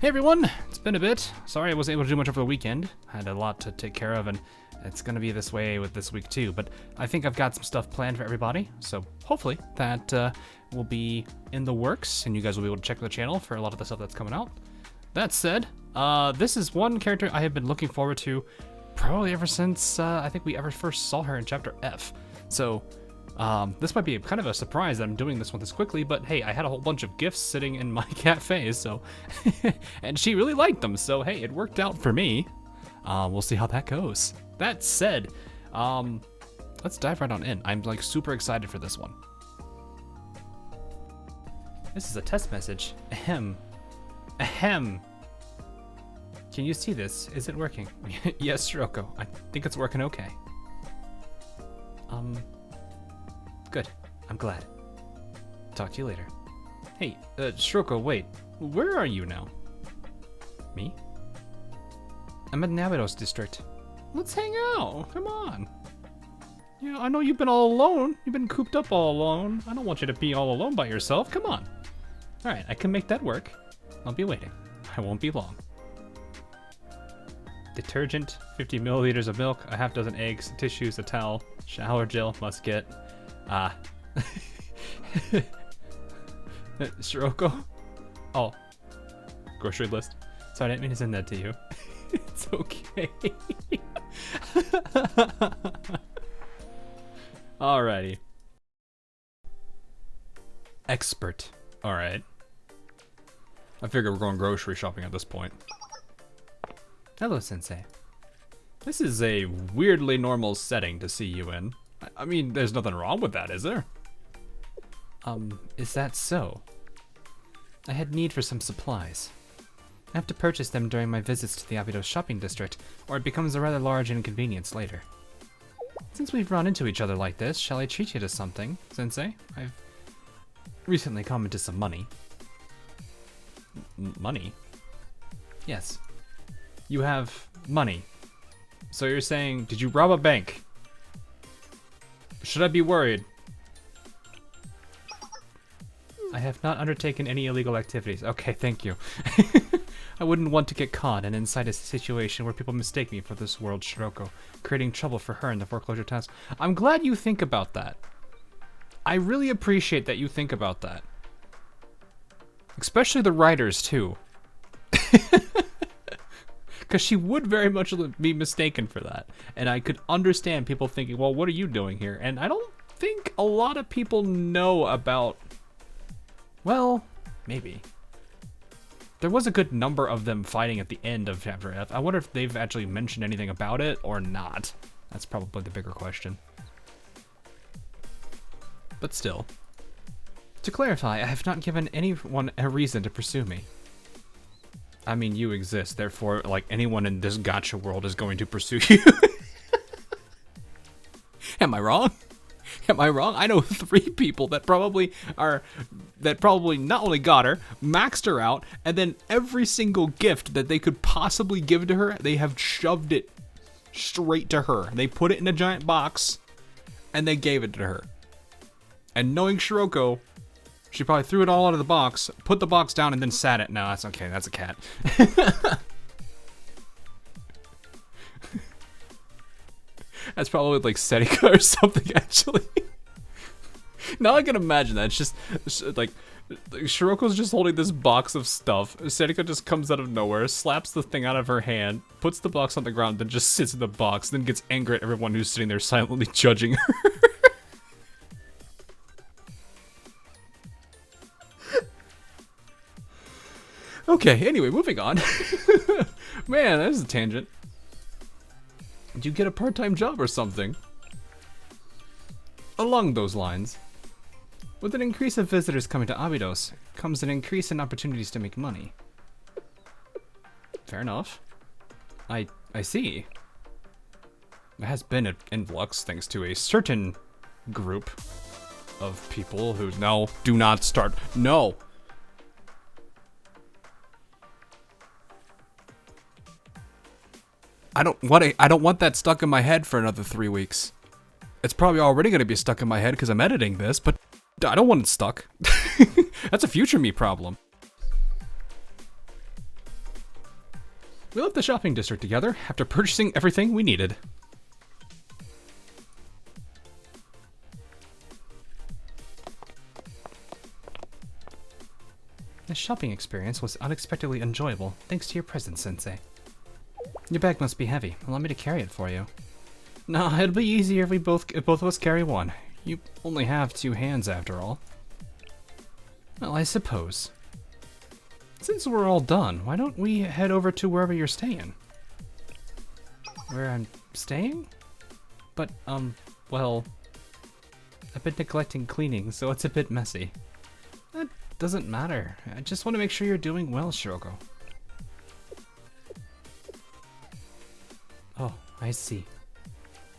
Hey everyone, it's been a bit. Sorry I wasn't able to do much over the weekend. I had a lot to take care of and it's gonna be this way with this week too, but I think I've got some stuff planned for everybody, so hopefully that will be in the works and you guys will be able to check the channel for a lot of the stuff that's coming out. That said, this is one character I have been looking forward to probably ever since I think we ever first saw her in Chapter F. So this might be kind of a surprise that I'm doing this one this quickly, but hey, I had a whole bunch of gifts sitting in my cafe, so and she really liked them, so hey, it worked out for me. We'll see how that goes. That said, let's dive right on in. I'm like super excited for this one. This is a test message. Ahem. Ahem. Can you see this? Is it working? Yes, Shiroko. I think it's working okay. Good. I'm glad. Talk to you later. Hey, Shiroko, wait. Where are you now? Me? I'm in Nabitos district. Let's hang out. Come on. Yeah, I know you've been all alone. You've been cooped up all alone. I don't want you to be all alone by yourself. Come on. All right, I can make that work. I'll be waiting. I won't be long. Detergent, 50 milliliters of milk, a half dozen eggs, tissues, a towel, shower gel, must get. Shiroko? Oh. Grocery list. Sorry, I didn't mean to send that to you. It's okay. Alrighty. Expert. Alright. I figure we're going grocery shopping at this point. Hello, Sensei. This is a weirdly normal setting to see you in. I mean, there's nothing wrong with that, is there? Is that so? I had need for some supplies. I have to purchase them during my visits to the Abido shopping district, or it becomes a rather large inconvenience later. Since we've run into each other like this, shall I treat you to something, Sensei? I've recently come into some money. Money? Yes. You have money. So you're saying, did you rob a bank? Should I be worried? I have not undertaken any illegal activities. Okay, thank you. I wouldn't want to get caught and incite a situation where people mistake me for this world Shiroko, creating trouble for her in the foreclosure task. I'm glad you think about that. I really appreciate that you think about that. Especially the writers, too. Because she would very much be mistaken for that. And I could understand people thinking, well, what are you doing here? And I don't think a lot of people know about... Well, maybe. There was a good number of them fighting at the end of Chapter F. I wonder if they've actually mentioned anything about it or not. That's probably the bigger question. But still. To clarify, I have not given anyone a reason to pursue me. I mean, you exist, therefore, like, anyone in this gacha world is going to pursue you. Am I wrong? Am I wrong? I know 3 people that probably not only got her, maxed her out, and then every single gift that they could possibly give to her, they have shoved it straight to her. They put it in a giant box, and they gave it to her. And knowing Shiroko, she probably threw it all out of the box, put the box down, and then sat it. No, that's okay. That's a cat. That's probably like Setika or something, actually. Now I can imagine that. It's just like Shiroko's just holding this box of stuff. Setika just comes out of nowhere, slaps the thing out of her hand, puts the box on the ground, then just sits in the box, then gets angry at everyone who's sitting there silently judging her. Okay, anyway, moving on. Man, that is a tangent. Did you get a part-time job or something? Along those lines, with an increase of visitors coming to Abydos, comes an increase in opportunities to make money. Fair enough. I see. There has been an influx thanks to a certain group of people who no, do not start. No. I don't want that stuck in my head for another 3 weeks. It's probably already going to be stuck in my head because I'm editing this, but I don't want it stuck. That's a future me problem. We left the shopping district together after purchasing everything we needed. This shopping experience was unexpectedly enjoyable, thanks to your presence, Sensei. Your bag must be heavy. Allow me to carry it for you. No, it'll be easier if both of us carry one. You only have 2 hands after all. Well, I suppose. Since we're all done, why don't we head over to wherever you're staying? Where I'm staying? But, well, I've been neglecting cleaning, so it's a bit messy. That doesn't matter. I just want to make sure you're doing well, Shiroko. Oh, I see.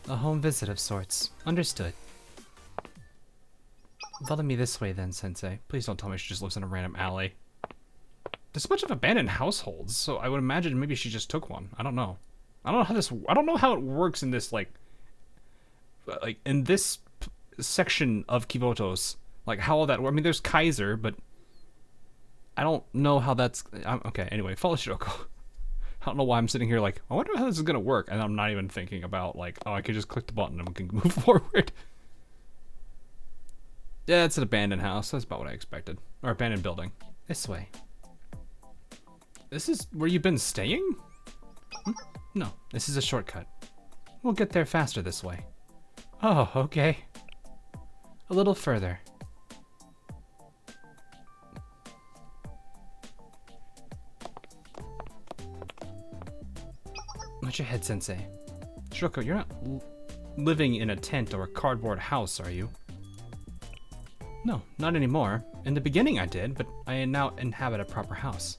A home visit of sorts. Understood. Follow me this way then, Sensei. Please don't tell me she just lives in a random alley. There's a bunch of abandoned households, so I would imagine maybe she just took one. I don't know. I don't know how it works in this, like in this section of Kibotos. Like, how all that works. I mean, there's Kaiser, but I don't know how that's... okay, anyway, follow Shiroko. I don't know why I'm sitting here like, I wonder how this is going to work, and I'm not even thinking about, like, oh, I could just click the button and we can move forward. Yeah, it's an abandoned house. That's about what I expected. Or abandoned building. This way. This is where you've been staying? Hmm? No, this is a shortcut. We'll get there faster this way. Oh, okay. A little further. Watch your head, Sensei. Shiroko, you're not living in a tent or a cardboard house, are you? No, not anymore. In the beginning I did, but I now inhabit a proper house.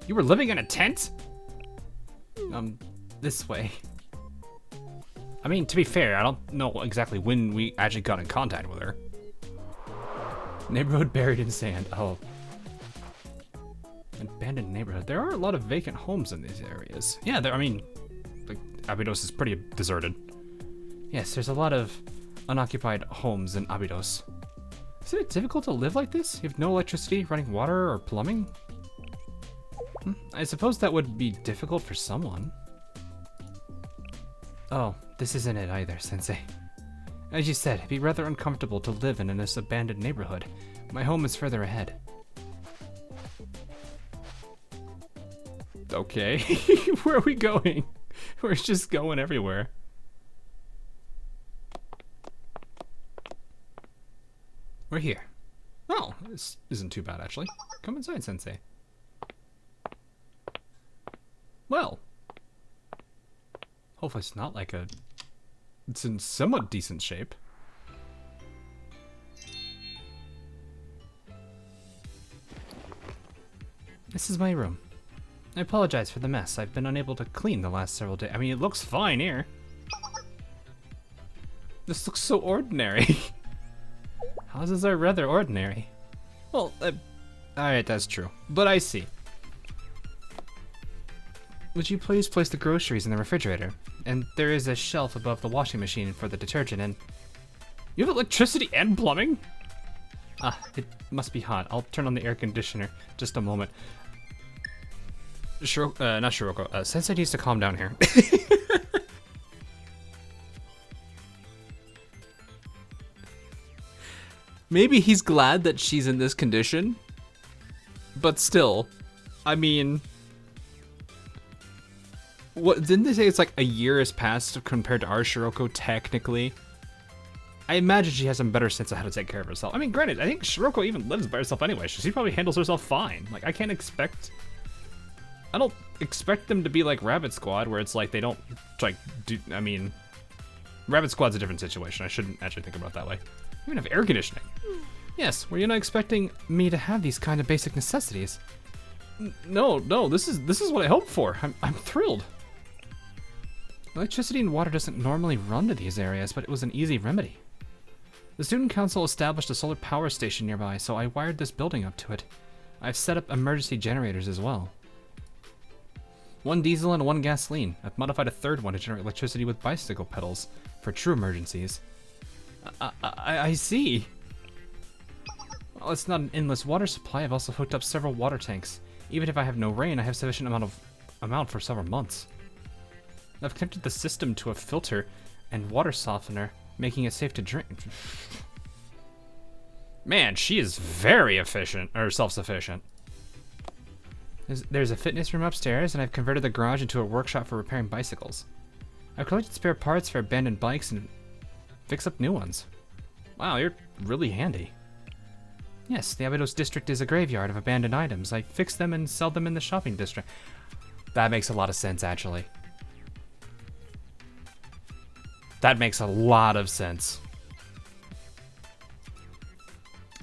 You were living in a tent? This way. I mean, to be fair, I don't know exactly when we actually got in contact with her. Neighborhood buried in sand. Oh. Abandoned neighborhood. There are a lot of vacant homes in these areas. Yeah, I mean, like, Abydos is pretty deserted. Yes, there's a lot of unoccupied homes in Abydos. Isn't it difficult to live like this? You have no electricity, running water, or plumbing? I suppose that would be difficult for someone. Oh, this isn't it either, Sensei. As you said, it'd be rather uncomfortable to live in this abandoned neighborhood. My home is further ahead. Okay, where are we going? We're just going everywhere. We're here. Oh, this isn't too bad, actually. Come inside, Sensei. Well. Hopefully it's not like a... It's in somewhat decent shape. This is my room. I apologize for the mess. I've been unable to clean the last several days. I mean, it looks fine here. This looks so ordinary. Houses are rather ordinary. Well, alright, that's true. But I see. Would you please place the groceries in the refrigerator? And there is a shelf above the washing machine for the detergent and... You have electricity and plumbing? Ah, it must be hot. I'll turn on the air conditioner. Just a moment. Not Shiroko. Sensei needs to calm down here. Maybe he's glad that she's in this condition. But still, I mean... What, didn't they say it's like a year has passed compared to our Shiroko, technically? I imagine she has some better sense of how to take care of herself. I mean, granted, I think Shiroko even lives by herself anyway, so she probably handles herself fine. Like, I don't expect them to be like Rabbit Squad, where it's like they don't, like, do, I mean... Rabbit Squad's a different situation. I shouldn't actually think about it that way. You even have air conditioning. Yes, were you not expecting me to have these kind of basic necessities? No, this is what I hoped for. I'm thrilled. Electricity and water doesn't normally run to these areas, but it was an easy remedy. The student council established a solar power station nearby, so I wired this building up to it. I've set up emergency generators as well. 1 diesel and 1 gasoline. I've modified a 3rd one to generate electricity with bicycle pedals for true emergencies. I see. Well, it's not an endless water supply. I've also hooked up several water tanks. Even if I have no rain, I have sufficient amount of amount for several months. I've connected the system to a filter and water softener, making it safe to drink. Man, she is very efficient, or self-sufficient. There's a fitness room upstairs, and I've converted the garage into a workshop for repairing bicycles. I've collected spare parts for abandoned bikes and fix up new ones. Wow, you're really handy. Yes, the Abydos district is a graveyard of abandoned items. I fix them and sell them in the shopping district. That makes a lot of sense, actually. That makes a lot of sense.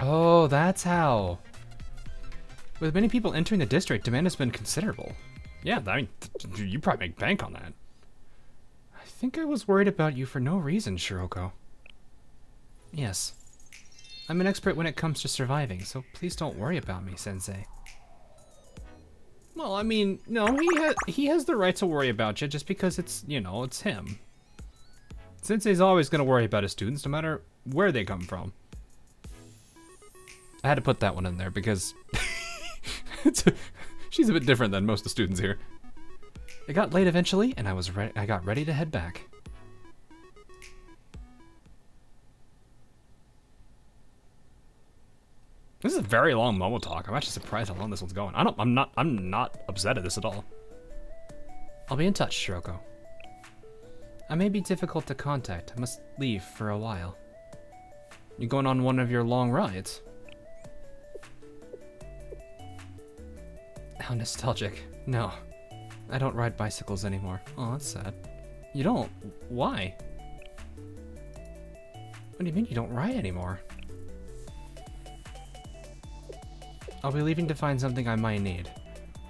Oh, that's how. With many people entering the district, demand has been considerable. Yeah, I mean, you probably make bank on that. I think I was worried about you for no reason, Shiroko. Yes. I'm an expert when it comes to surviving, so please don't worry about me, Sensei. Well, I mean, no, he has the right to worry about you just because it's, you know, it's him. Sensei's always going to worry about his students no matter where they come from. I had to put that one in there because she's a bit different than most of the students here. It got late eventually, and I got ready to head back. This is a very long MomoTalk. I'm actually surprised how long this one's going. I'm not upset at this at all. I'll be in touch, Shiroko. I may be difficult to contact. I must leave for a while. You going on one of your long rides? How nostalgic. No, I don't ride bicycles anymore. Oh, that's sad. You don't? Why? What do you mean you don't ride anymore? I'll be leaving to find something I might need.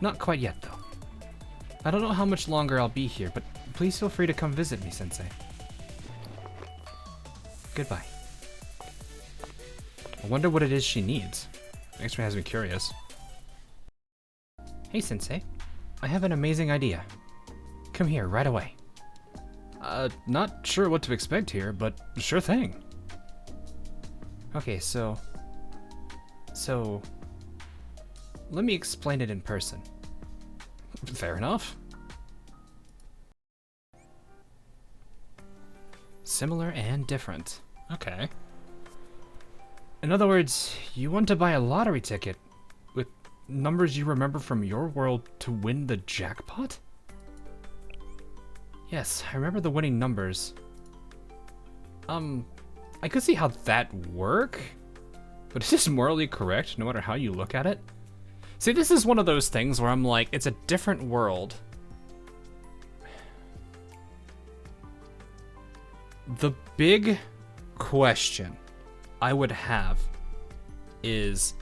Not quite yet, though. I don't know how much longer I'll be here, but please feel free to come visit me, Sensei. Goodbye. I wonder what it is she needs. Makes me has me curious. Hey, Sensei. I have an amazing idea. Come here right away. Not sure what to expect here, but sure thing. Okay, so... let me explain it in person. Fair enough. Similar and different. Okay. In other words, you want to buy a lottery ticket with numbers you remember from your world to win the jackpot? Yes, I remember the winning numbers. I could see how that'd work, but is this morally correct no matter how you look at it? See, this is one of those things where I'm like, it's a different world. The big question I would have is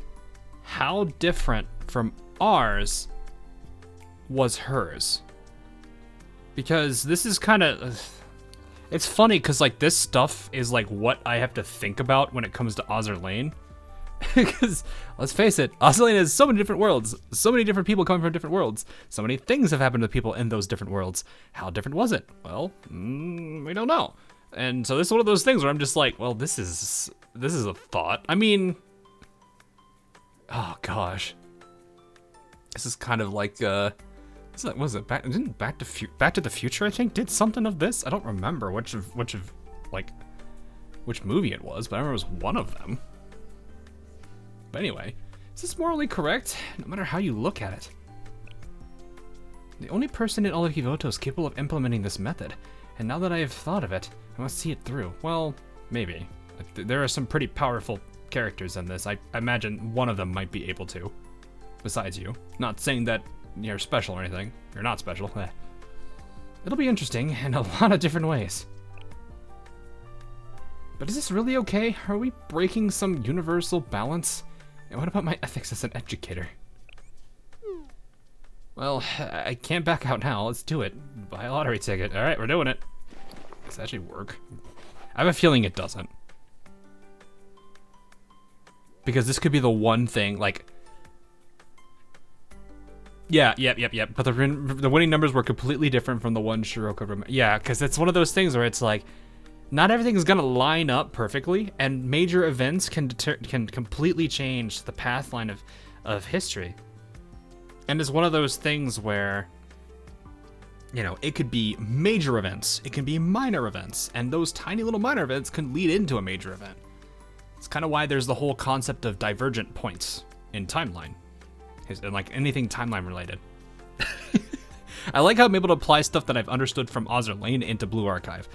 how different from ours was hers? Because this is kind of... it's funny because like this stuff is like what I have to think about when it comes to Ozzer Lane. Because, let's face it, Ozzer Lane has so many different worlds, so many different people coming from different worlds, so many things have happened to people in those different worlds. How different was it? Well, we don't know. And so this is one of those things where I'm just like, well, this is a thought. I mean, oh gosh, this is kind of like what was it? Didn't Back to the Future, I think, did something of this? I don't remember which movie it was, but I remember it was one of them. But anyway, is this morally correct? No matter how you look at it. The only person in all of Hivoto is capable of implementing this method, and now that I have thought of it, I must see it through. Well, maybe. There are some pretty powerful characters in this. I imagine one of them might be able to, besides you. Not saying that you're special or anything. You're not special. It'll be interesting in a lot of different ways. But is this really okay? Are we breaking some universal balance? And what about my ethics as an educator? Well, I can't back out now. Let's do it. Buy a lottery ticket. All right, we're doing it. Does that actually work? I have a feeling it doesn't. Because this could be the one thing, like... Yeah. But the winning numbers were completely different from the one Shiroko. Yeah, because it's one of those things where it's like, not everything is gonna line up perfectly, and major events can completely change the path line of history. And it's one of those things where You know, it could be major events, it can be minor events, and those tiny little minor events can lead into a major event. It's kind of why there's the whole concept of divergent points in timeline, and like anything timeline related. I like how I'm able to apply stuff that I've understood from Ozzer Lane into Blue Archive.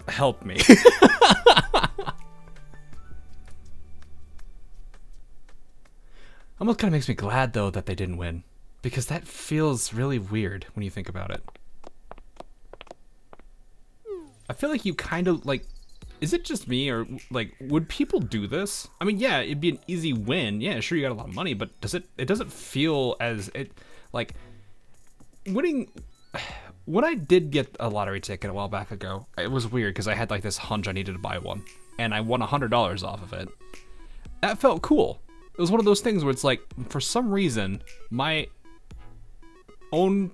Help me. Almost kind of makes me glad, though, that they didn't win. Because that feels really weird when you think about it. I feel like you kind of, like... Is it just me, or, like, would people do this? I mean, yeah, it'd be an easy win. Yeah, sure, you got a lot of money, but it doesn't feel as... Like, winning... When I did get a lottery ticket a while back ago, it was weird, because I had, like, this hunch I needed to buy one. And I won $100 off of it. That felt cool. It was one of those things where it's like, for some reason, my own,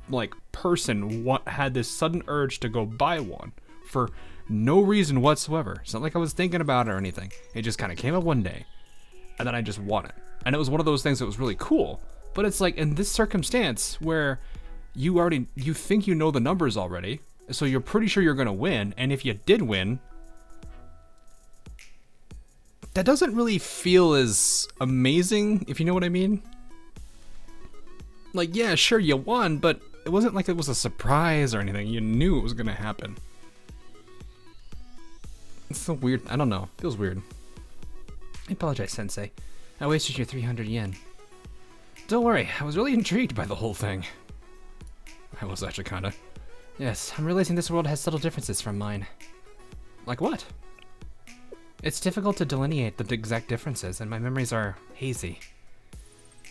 like, person had this sudden urge to go buy one for no reason whatsoever. It's not like I was thinking about it or anything. It just kind of came up one day, and then I just won it. And it was one of those things that was really cool. But it's like, in this circumstance where you think you know the numbers already, so you're pretty sure you're going to win, and if you did win... That doesn't really feel as amazing, if you know what I mean. Like, yeah, sure, you won, but it wasn't like it was a surprise or anything. You knew it was gonna happen. It's so weird. I don't know. Feels weird. I apologize, Sensei. I wasted your 300 yen. Don't worry, I was really intrigued by the whole thing. I was actually kinda. Yes, I'm realizing this world has subtle differences from mine. Like what? It's difficult to delineate the exact differences, and my memories are hazy.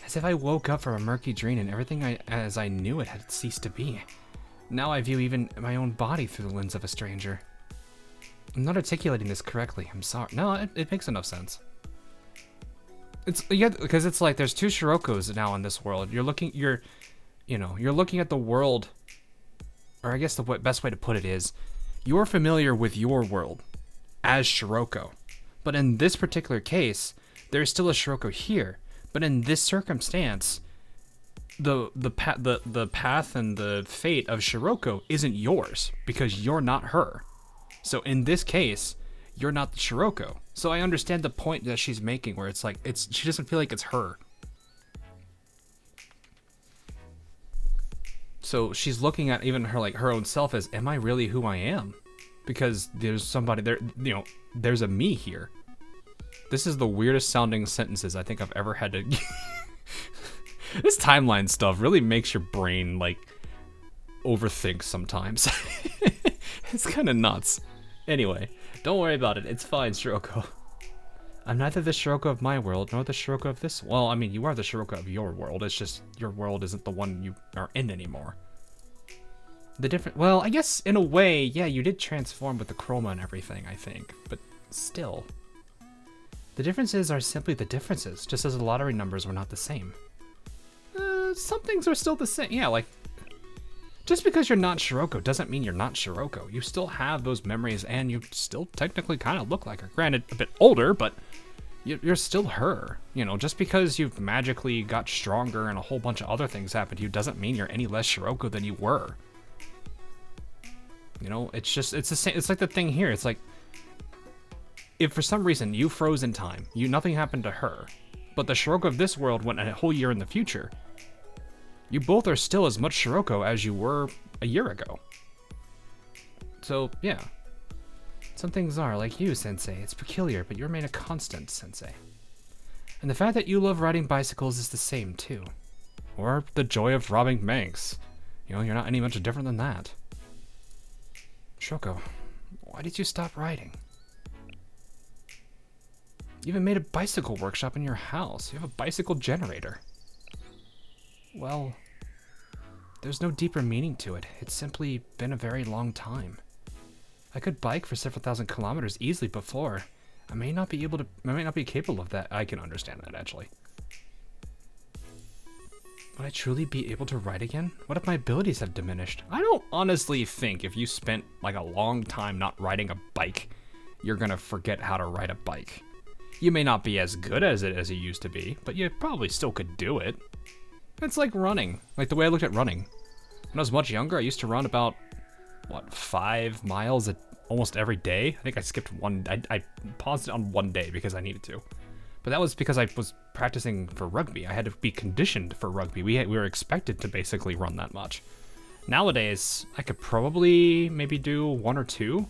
As if I woke up from a murky dream and everything as I knew it had ceased to be. Now I view even my own body through the lens of a stranger. I'm not articulating this correctly, I'm sorry. No, it makes enough sense. Because it's like there's two Shirokos now in this world. You're looking at the world, or I guess the best way to put it is, you're familiar with your world as Shiroko. But in this particular case, there's still a Shiroko here. But in this circumstance, the path and the fate of Shiroko isn't yours because you're not her. So in this case, you're not the Shiroko. So I understand the point that she's making, where it's like she doesn't feel like it's her. So she's looking at even her own self as, am I really who I am? Because there's somebody there, there's a me here. This is the weirdest sounding sentences I think I've ever had to... This timeline stuff really makes your brain, like, overthink sometimes. It's kind of nuts. Anyway, don't worry about it. It's fine, Shiroko. I'm neither the Shiroko of my world, nor the Shiroko of this... Well, I mean, you are the Shiroko of your world. It's just your world isn't the one you are in anymore. Well, I guess in a way, yeah, you did transform with the chroma and everything, I think, but still. The differences are simply the differences, just as the lottery numbers were not the same. Some things are still the same. Yeah, like, just because you're not Shiroko doesn't mean you're not Shiroko. You still have those memories, and you still technically kind of look like her. Granted, a bit older, but you're still her. Just because you've magically got stronger and a whole bunch of other things happened to you doesn't mean you're any less Shiroko than you were. It's the same. It's like the thing here. It's like, if for some reason you froze in time, nothing happened to her, but the Shiroko of this world went a whole year in the future, you both are still as much Shiroko as you were a year ago. So, yeah. Some things are, like you, Sensei. It's peculiar, but you remain a constant, Sensei. And the fact that you love riding bicycles is the same, too. Or the joy of robbing banks. You're not any much different than that. Shiroko, why did you stop riding? You even made a bicycle workshop in your house. You have a bicycle generator. Well, there's no deeper meaning to it. It's simply been a very long time. I could bike for several thousand kilometers easily before. I may not be capable of that. I can understand that, actually. Would I truly be able to ride again? What if my abilities have diminished? I don't honestly think if you spent like a long time not riding a bike, you're gonna forget how to ride a bike. You may not be as good as it as you used to be, but you probably still could do it. It's like running. Like the way I looked at running. When I was much younger, I used to run about, what, 5 miles almost every day? I think I skipped one. I paused it on one day because I needed to. But that was because I was practicing for rugby. I had to be conditioned for rugby. We were expected to basically run that much. Nowadays, I could probably maybe do 1 or 2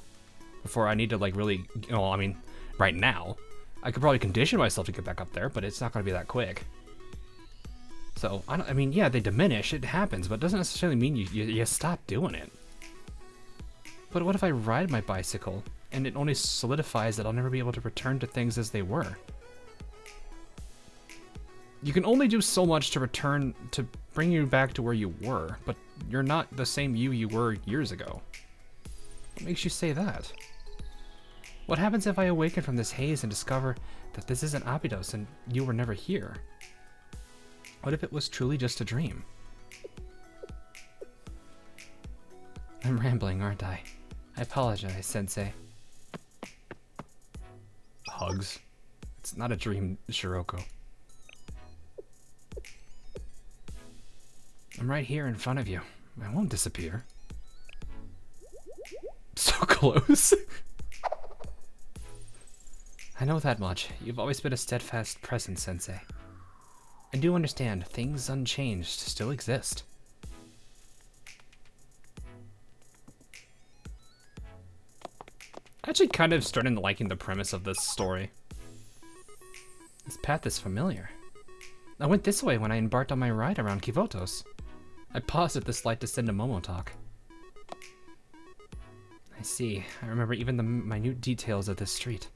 before I need to like really, I mean, right now, I could probably condition myself to get back up there, but it's not going to be that quick. So, I mean, yeah, they diminish, it happens, but it doesn't necessarily mean you stop doing it. But what if I ride my bicycle, and it only solidifies that I'll never be able to return to things as they were? You can only do so much to bring you back to where you were, but you're not the same you were years ago. What makes you say that? What happens if I awaken from this haze and discover that this isn't Abydos and you were never here? What if it was truly just a dream? I'm rambling, aren't I? I apologize, Sensei. Hugs. It's not a dream, Shiroko. I'm right here in front of you. I won't disappear. So close. I know that much. You've always been a steadfast presence, Sensei. I do understand things unchanged still exist. Actually kind of starting liking the premise of this story. This path is familiar. I went this way when I embarked on my ride around Kivotos. I paused at this light to send a MomoTalk. I see. I remember even the minute details of this street.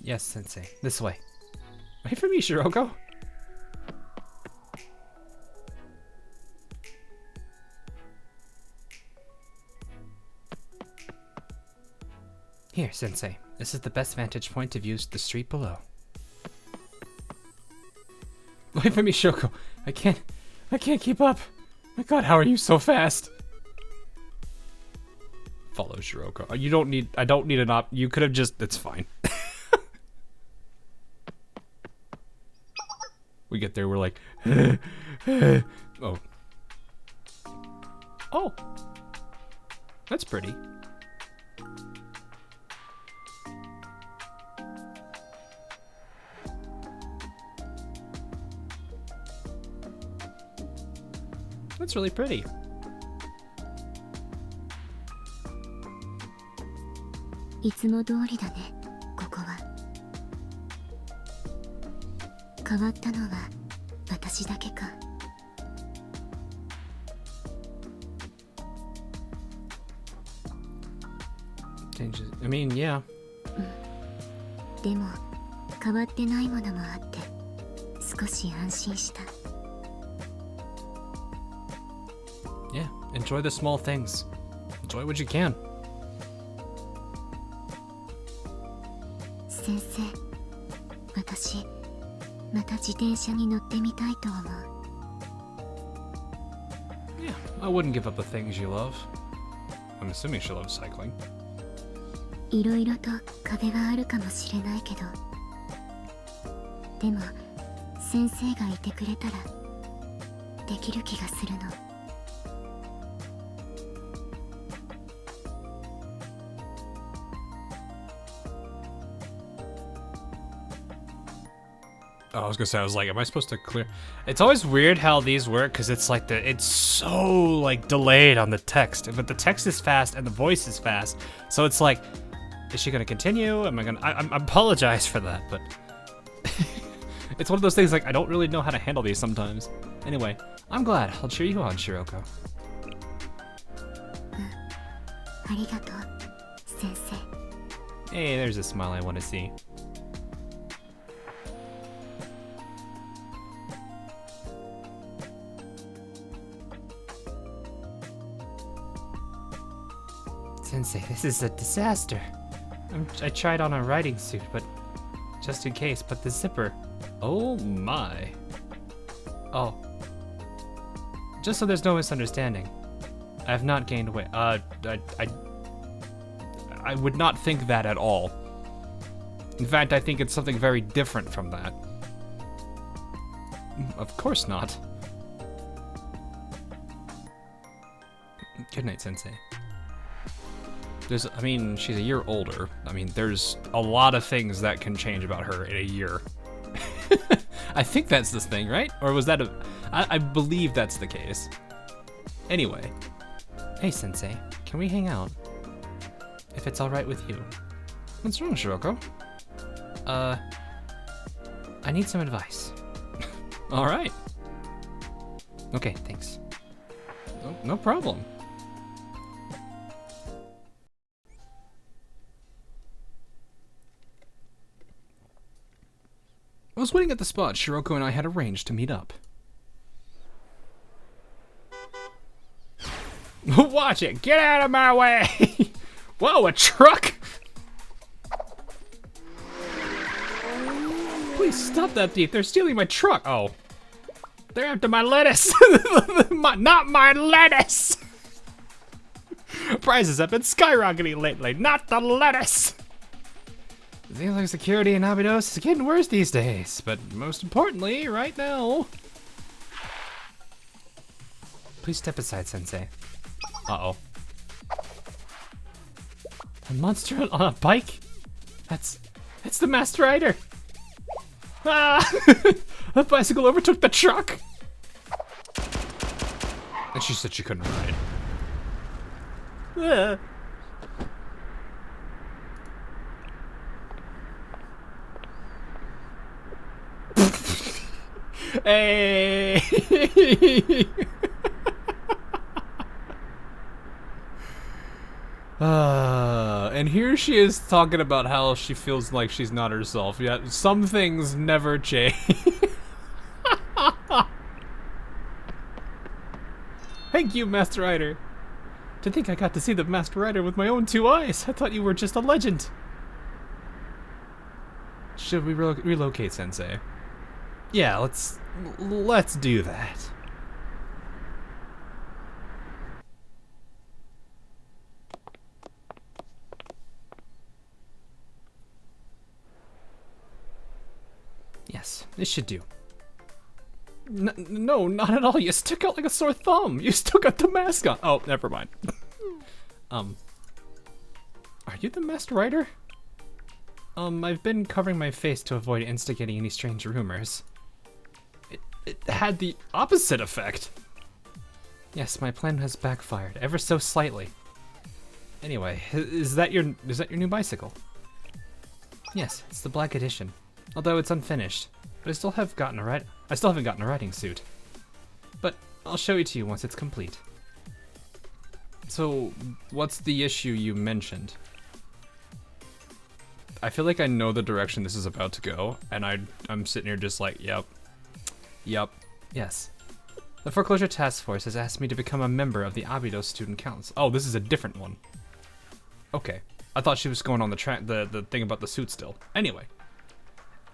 Yes, Sensei. This way. Wait for me, Shiroko. Here, Sensei. This is the best vantage point to view the street below. Wait for me, Shiroko. I can't keep up. My god, how are you so fast? Follow Shiroko. I don't need an you could have just, it's fine. We get there, we're like, oh. Oh. That's pretty. That's really pretty. Changes. I mean, yeah. Yeah, enjoy the small things. Enjoy what you can. Sensei, Yeah, I wouldn't give up the things you love. I'm assuming she loves cycling. Oh, I was gonna say, I was like, am I supposed to clear? It's always weird how these work, because it's like it's so like delayed on the text, but the text is fast and the voice is fast, so it's like, is she gonna continue? Am I gonna? I apologize for that, but it's one of those things like I don't really know how to handle these sometimes. Anyway, I'm glad. I'll cheer you on, Shiroko. Hey, there's a smile I want to see. Sensei, this is a disaster. I tried on a riding suit, but just in case, but the zipper. Oh my. Oh. Just so there's no misunderstanding, I have not gained weight. I would not think that at all. In fact, I think it's something very different from that. Of course not. Good night, Sensei. I mean, she's a year older. I mean, there's a lot of things that can change about her in a year. I think that's this thing, right? Or was that I believe that's the case. Anyway. Hey, Sensei. Can we hang out? If it's alright with you. What's wrong, Shiroko? I need some advice. Alright. Okay, thanks. No problem. I was waiting at the spot Shiroko and I had arranged to meet up. Watch it! Get out of my way! Whoa, a truck! Please stop that thief, they're stealing my truck! Oh. They're after my lettuce! Not my lettuce! Prices have been skyrocketing lately, not the lettuce! It seems like security in Abydos is getting worse these days, but most importantly, right now. Please step aside, Sensei. Uh-oh. A monster on a bike? It's the Master Rider! Ah! The bicycle overtook the truck! And she said she couldn't ride. Ah. Hey! And here she is talking about how she feels like she's not herself. Yet some things never change. Thank you, Master Rider. To think I got to see the Master Rider with my own 2 eyes. I thought you were just a legend. Should we relocate, Sensei? Yeah, let's do that. Yes, this should do. No, not at all. You stuck out like a sore thumb. You still got the mask on. Oh, never mind. Are you the Master Rider? I've been covering my face to avoid instigating any strange rumors. It had the opposite effect. Yes, my plan has backfired ever so slightly. Anyway, is that your new bicycle? Yes, it's the black edition. Although it's unfinished, but I still haven't gotten a riding suit. But I'll show it to you once it's complete. So, what's the issue you mentioned? I feel like I know the direction this is about to go, and I'm sitting here just like, yep. Yes. The Foreclosure Task Force has asked me to become a member of the Abydos Student Council. Oh, this is a different one. Okay. I thought she was going on the thing about the suit still. Anyway.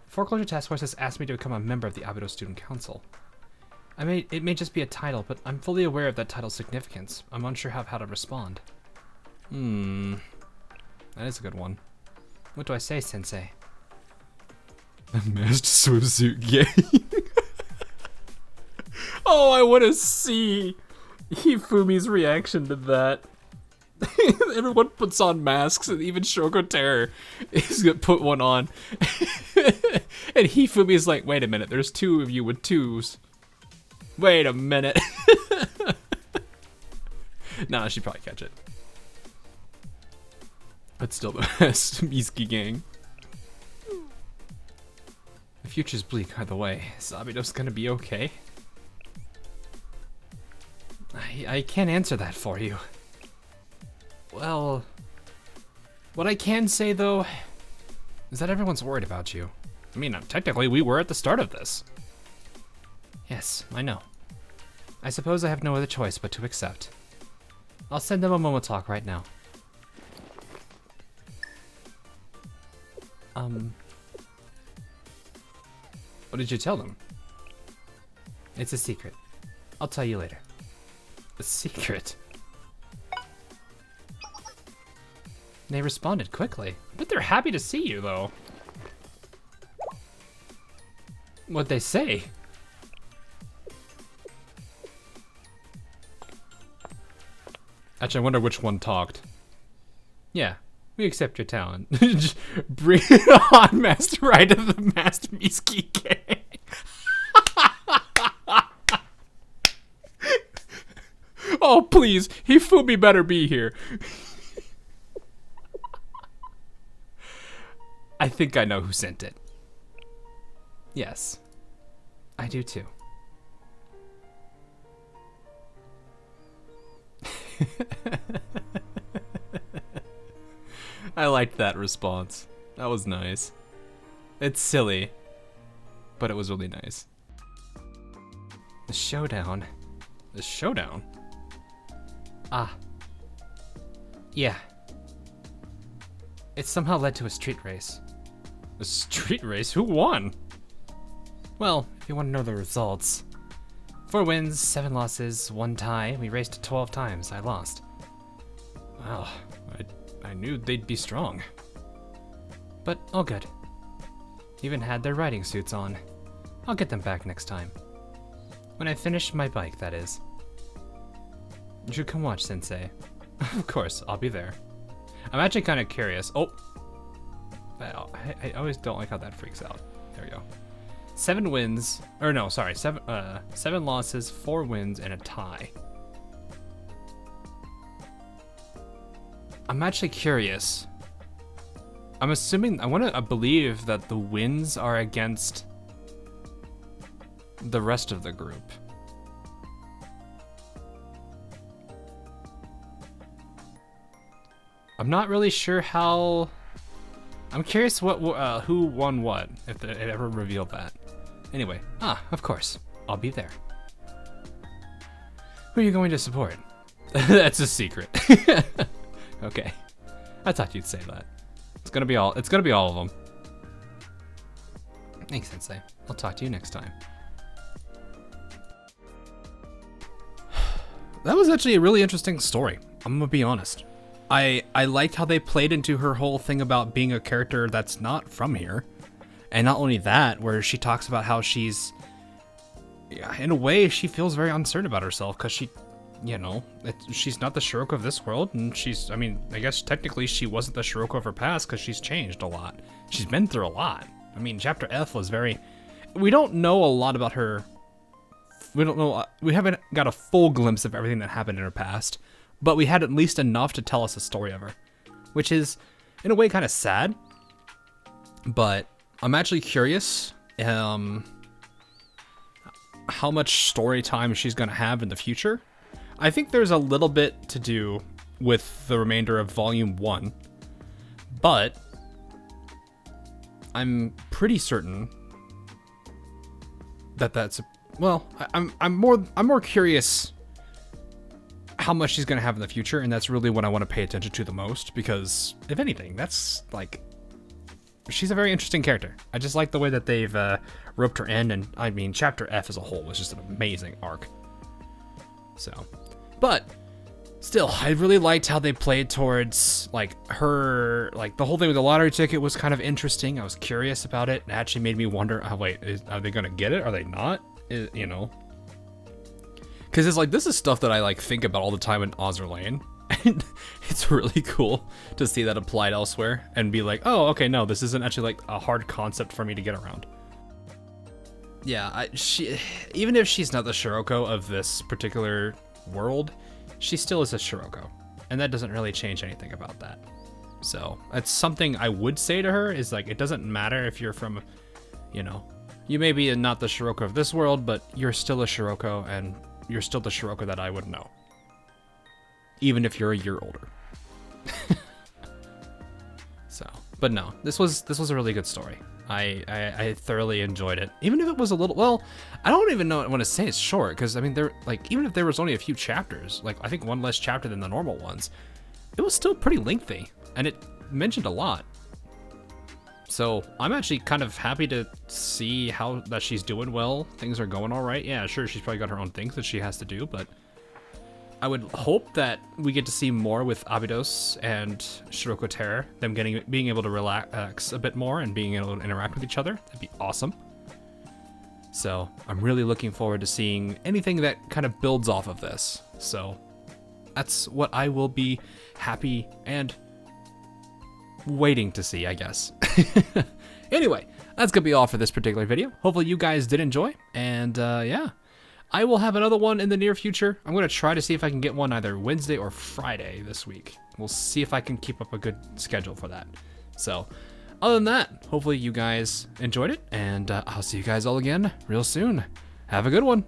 Foreclosure Task Force has asked me to become a member of the Abydos Student Council. It may just be a title, but I'm fully aware of that title's significance. I'm unsure how to respond. That is a good one. What do I say, Sensei? A masked swimsuit gang. Oh, I want to see Hifumi's reaction to that. Everyone puts on masks, and even Shiroko Terror is gonna put one on. And Hifumi is like, wait a minute, there's 2 of you with 2s. Wait a minute. Nah, she'd probably catch it. But still the best. Mizuki gang. The future's bleak either way. Is Abydos gonna be okay? I can't answer that for you. Well, what I can say though, is that everyone's worried about you. I mean, technically we were at the start of this. Yes, I know. I suppose I have no other choice but to accept. I'll send them a MomoTalk right now. What did you tell them? It's a secret. I'll tell you later. A secret? They responded quickly. But they're happy to see you, though. What'd they say? Actually, I wonder which one talked. Yeah, we accept your talent. Just bring it on, Master Right of the Master Miski gang. Oh, please, Hifumi better be here. I think I know who sent it. Yes, I do too. I liked that response. That was nice. It's silly, but it was really nice. The showdown. The showdown? Ah. Yeah. It somehow led to a street race. A street race? Who won? Well, if you want to know the results. 4 wins, 7 losses, 1 tie. We raced 12 times. I lost. Wow. I knew they'd be strong. But all good. Even had their riding suits on. I'll get them back next time. When I finish my bike, that is. You should come watch, Sensei. Of course, I'll be there. I'm actually kind of curious. Oh! I always don't like how that freaks out. There we go. 7 wins. Or no, sorry. 7 losses, 4 wins, and a tie. I'm actually curious. I'm assuming, I want to believe that the wins are against the rest of the group. I'm not really sure how. I'm curious what who won what, if it ever revealed that. Anyway, of course, I'll be there. Who are you going to support? That's a secret. Okay, I thought you'd say that. It's gonna be all of them. Thanks, Sensei. I'll talk to you next time. That was actually a really interesting story. I'm gonna be honest. I liked how they played into her whole thing about being a character that's not from here. And not only that, where she talks about how she's, in a way, she feels very uncertain about herself because she, she's not the Shiroko of this world. And I guess technically she wasn't the Shiroko of her past because she's changed a lot. She's been through a lot. I mean, Chapter F was we don't know a lot about her. We haven't got a full glimpse of everything that happened in her past. But we had at least enough to tell us a story of her, which is, in a way, kind of sad. But I'm actually curious how much story time she's going to have in the future. I think there's a little bit to do with the remainder of Volume 1, but I'm pretty certain that's I'm more curious how much she's going to have in the future, and that's really what I want to pay attention to the most, because if anything, that's she's a very interesting character. I just like the way that they've roped her in, and I mean, Chapter F as a whole was just an amazing arc. So, but still, I really liked how they played towards her, the whole thing with the lottery ticket was kind of interesting. I was curious about it. It actually made me wonder, are they going to get it? Are they not? Because it's this is stuff that I think about all the time in Ozzer Lane, and it's really cool to see that applied elsewhere and be oh, okay, no, this isn't actually a hard concept for me to get around. Yeah, even if she's not the Shiroko of this particular world, she still is a Shiroko, and that doesn't really change anything about that. So that's something I would say to her is it doesn't matter if you're from, you may be not the Shiroko of this world, but you're still a Shiroko, and you're still the Shiroko that I would know. Even if you're a year older. So, but no, this was a really good story. I thoroughly enjoyed it. Even if it was a little, well, I don't even know want to say it's short, because I mean, even if there was only a few chapters, I think one less chapter than the normal ones, it was still pretty lengthy, and it mentioned a lot. So I'm actually kind of happy to see that she's doing well. Things are going all right. Yeah, sure, she's probably got her own things that she has to do, but I would hope that we get to see more with Abydos and Shiroko Terror, them being able to relax a bit more and being able to interact with each other. That'd be awesome. So I'm really looking forward to seeing anything that kind of builds off of this. So that's what I will be happy and waiting to see, I guess. Anyway, that's gonna be all for this particular video. Hopefully you guys did enjoy, and yeah, I will have another one in the near future. I'm gonna try to see if I can get one either Wednesday or Friday this week. We'll see if I can keep up a good schedule for that. So, other than that, hopefully you guys enjoyed it, and I'll see you guys all again real soon. Have a good one.